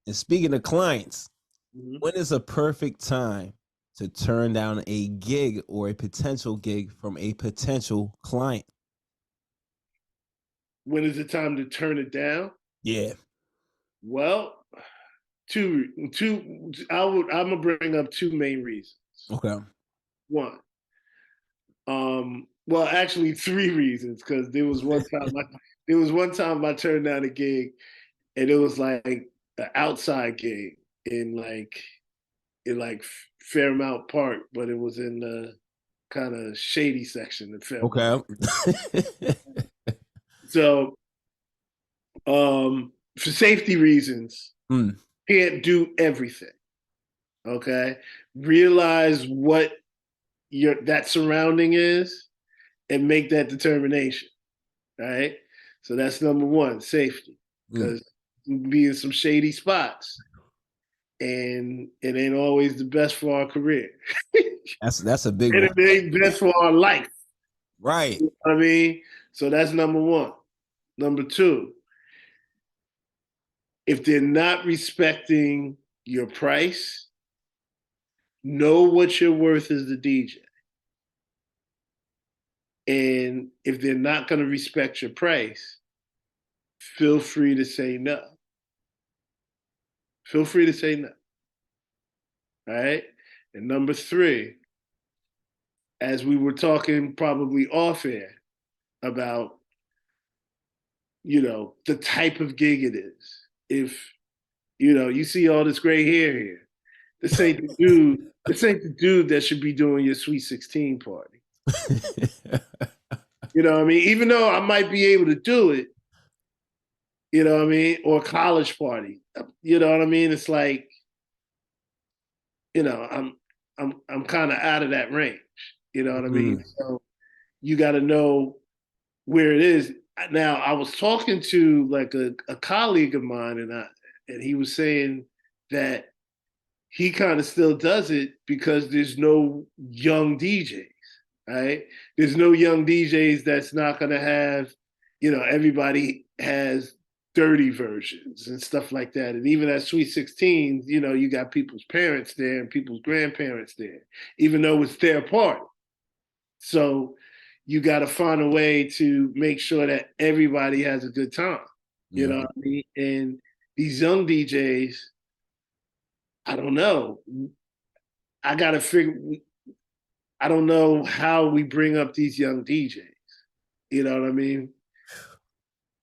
And speaking of clients, Mhm. when is a perfect time to turn down a gig or a potential gig from a potential client? When is it time to turn it down? Yeah. Well, two. I'm gonna bring up two main reasons. Okay. One, well, actually three reasons because there was one time I turned down a gig and it was like an outside gig in like Fairmount Park, but it was in the kind of shady section of Fairmount. Okay. So, for safety reasons, Mm, can't do everything. Okay, realize what your that surrounding is and make that determination. Right. So that's number one, safety, mm. because be in some shady spots, and it ain't always the best for our career. That's a big And one. it ain't best for our life. Right. You know what I mean? So that's number one. Number two, if they're not respecting your price, know what your worth as the DJ. And if they're not going to respect your price, feel free to say no. Feel free to say no. All right. And number three, as we were talking probably off air about, the type of gig it is. If, you see all this gray hair here, this ain't the dude. This ain't the dude that should be doing your Sweet 16 party. You know what I mean? Even though I might be able to do it, you know what I mean, or a college party. You know what I mean? It's like, I'm kind of out of that range. You know what I mean? Mm, So you got to know where it is. Now, I was talking to like a colleague of mine, and he was saying that he kind of still does it because there's no young DJs, right? There's no young DJs that's not going to have, everybody has dirty versions and stuff like that. And even at Sweet 16, you got people's parents there and people's grandparents there, even though it's their party. So you got to find a way to make sure that everybody has a good time. You yeah. know what I mean? And these young DJs, I don't know. I got to figure. I don't know how we bring up these young DJs. You know what I mean?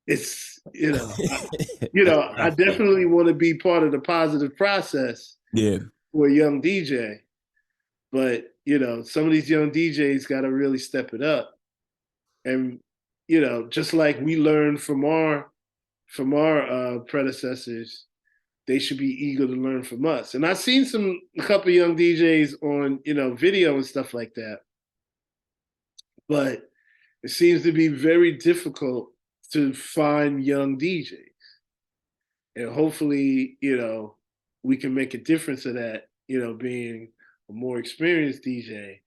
It's I definitely want to be part of the positive process Yeah. for a young DJ, but some of these young DJs got to really step it up, and just like we learned from our predecessors, they should be eager to learn from us. And I've seen a couple of young DJs on video and stuff like that, but it seems to be very difficult to find young DJs. And hopefully, we can make a difference of that, being a more experienced DJ,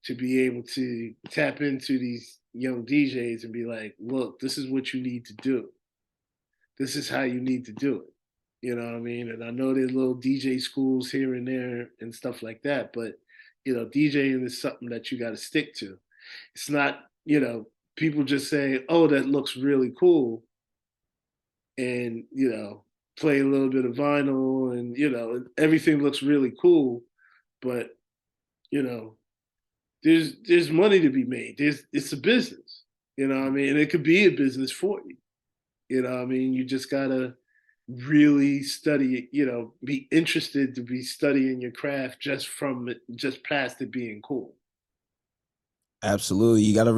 to be able to tap into these young DJs and be like, look, this is what you need to do. This is how you need to do it. You know what I mean? And I know there's little DJ schools here and there and stuff like that, but DJing is something that you got to stick to. It's not, people just say, "Oh, that looks really cool," and play a little bit of vinyl, and everything looks really cool, but you know, there's money to be made. It's a business. You know what I mean? And it could be a business for you. You know what I mean? You just gotta really study it, be interested to be studying your craft just past it being cool. Absolutely. You gotta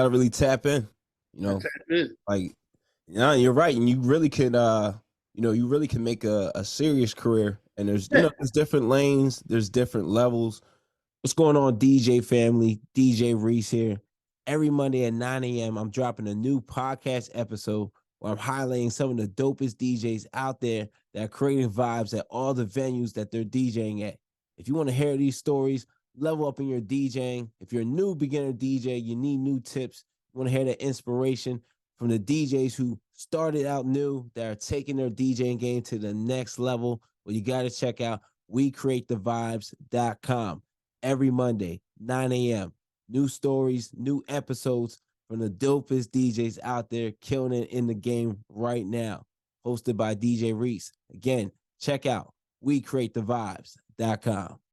really tap in. You That's know, it. like yeah, you're right. And you really could you really can make a serious career. And there's Yeah. there's different lanes, there's different levels. What's going on, DJ family? DJ Reese here. Every Monday at 9 a.m., I'm dropping a new podcast episode where I'm highlighting some of the dopest DJs out there that are creating vibes at all the venues that they're DJing at. If you want to hear these stories, level up in your DJing. If you're a new beginner DJ, you need new tips, you want to hear that inspiration from the DJs who started out new, that are taking their DJing game to the next level, well, you got to check out WeCreateTheVibes.com every Monday, 9 a.m. New stories, new episodes from the dopest DJs out there killing it in the game right now. Hosted by DJ Reese. Again, check out WeCreateTheVibes.com.